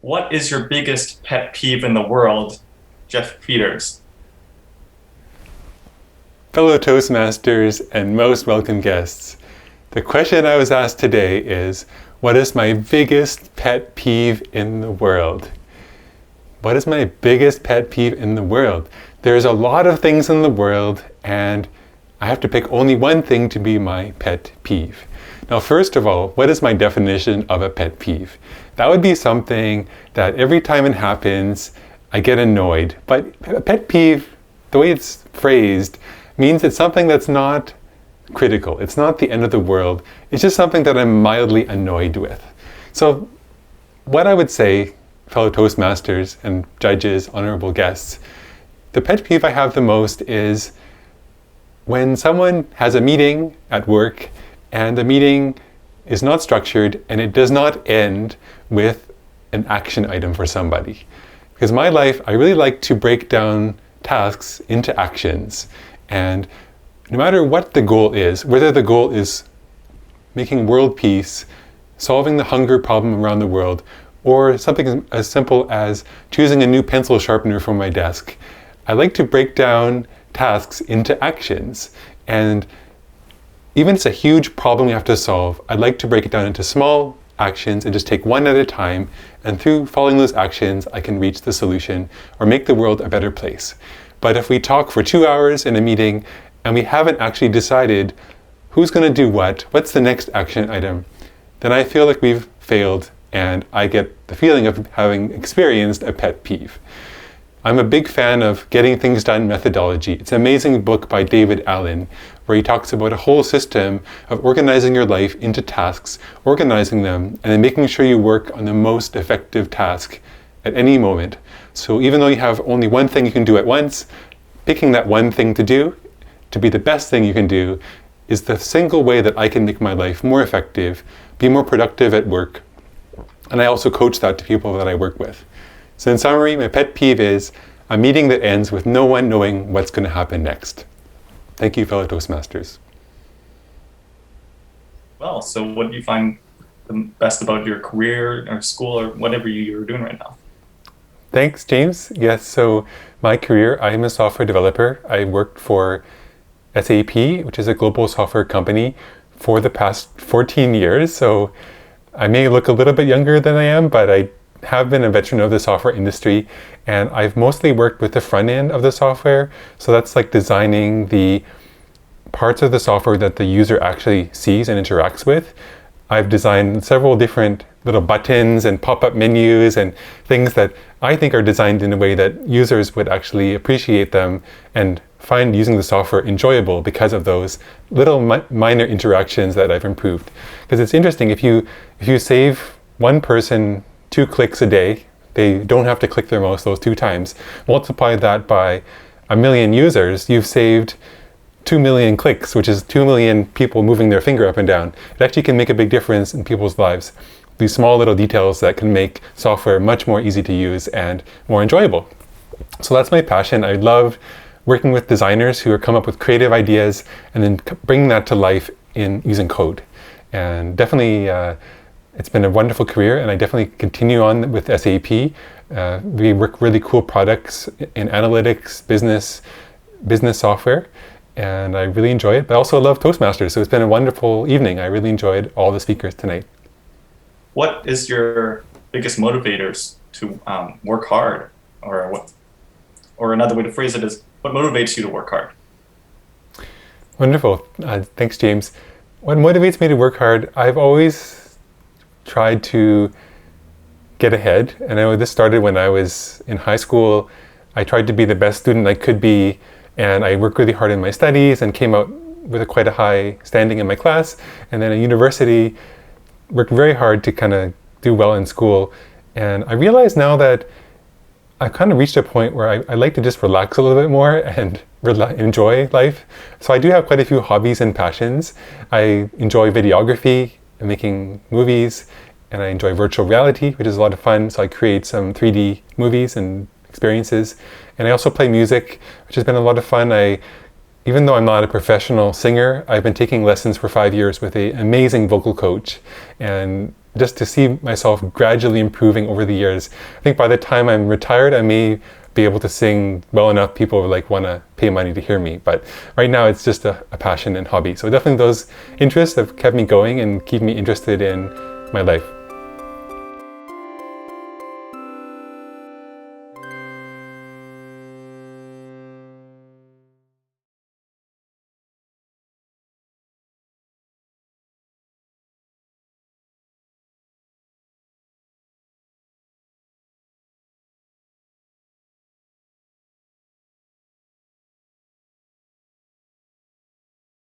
What is your biggest pet peeve in the world, Geoff Peters? Fellow Toastmasters and most welcome guests, the question I was asked today is, what is my biggest pet peeve in the world? What is my biggest pet peeve in the world? There's a lot of things in the world, and I have to pick only one thing to be my pet peeve. Now, first of all, what is my definition of a pet peeve? That would be something that every time it happens, I get annoyed. But a pet peeve, the way it's phrased, means it's something that's not critical. It's not the end of the world. It's just something that I'm mildly annoyed with. So what I would say, fellow Toastmasters and judges, honorable guests, the pet peeve I have the most is when someone has a meeting at work and the meeting is not structured and it does not end with an action item for somebody. Because in my life, I really like to break down tasks into actions. And no matter what the goal is, whether the goal is making world peace, solving the hunger problem around the world, or something as simple as choosing a new pencil sharpener for my desk, I like to break down tasks into actions. And even if it's a huge problem we have to solve, I'd like to break it down into small actions and just take one at a time. And through following those actions, I can reach the solution or make the world a better place. But if we talk for 2 hours in a meeting and we haven't actually decided who's going to do what's the next action item, then I feel like we've failed and I get the feeling of having experienced a pet peeve. I'm a big fan of Getting Things Done methodology. It's an amazing book by David Allen where he talks about a whole system of organizing your life into tasks, organizing them, and then making sure you work on the most effective task at any moment. So even though you have only one thing you can do at once, picking that one thing to do to be the best thing you can do is the single way that I can make my life more effective, be more productive at work. And I also coach that to people that I work with. So in summary, my pet peeve is a meeting that ends with no one knowing what's going to happen next. Thank you, fellow Toastmasters. Well, so what do you find the best about your career or school or whatever you're doing right now? Thanks, James. Yes, so my career, I am a software developer. I worked for SAP, which is a global software company, for the past 14 years. So I may look a little bit younger than I am, but I have been a veteran of the software industry, and I've mostly worked with the front end of the software. So that's like designing the parts of the software that the user actually sees and interacts with. I've designed several different little buttons and pop-up menus and things that I think are designed in a way that users would actually appreciate them and find using the software enjoyable because of those little minor interactions that I've improved. Because it's interesting, if you save one person 2 clicks a day, they don't have to click their mouse those 2 times. Multiply that by 1 million users, you've saved 2 million clicks, which is 2 million people moving their finger up and down. It actually can make a big difference in people's lives. These small little details that can make software much more easy to use and more enjoyable. So that's my passion. I love working with designers who are come up with creative ideas and then bringing that to life in using code. And definitely, it's been a wonderful career, and I definitely continue on with SAP. We work really cool products in analytics, business software, and I really enjoy it. But I also love Toastmasters, so it's been a wonderful evening. I really enjoyed all the speakers tonight. What is your biggest motivators to work hard, or another way to phrase it is, what motivates you to work hard? Wonderful. Thanks, James. What motivates me to work hard, I've always tried to get ahead. And I know this started when I was in high school. I tried to be the best student I could be, and I worked really hard in my studies and came out with quite a high standing in my class. And then at university, worked very hard to kind of do well in school. And I realize now that I've kind of reached a point where I like to just relax a little bit more and enjoy life. So I do have quite a few hobbies and passions. I enjoy videography and making movies, and I enjoy virtual reality, which is a lot of fun. So I create some 3D movies and experiences. And I also play music, which has been a lot of fun. Even though I'm not a professional singer, I've been taking lessons for 5 years with an amazing vocal coach. And just to see myself gradually improving over the years. I think by the time I'm retired, I may be able to sing well enough people like want to pay money to hear me. But right now it's just a passion and hobby. So definitely those interests have kept me going and keep me interested in my life.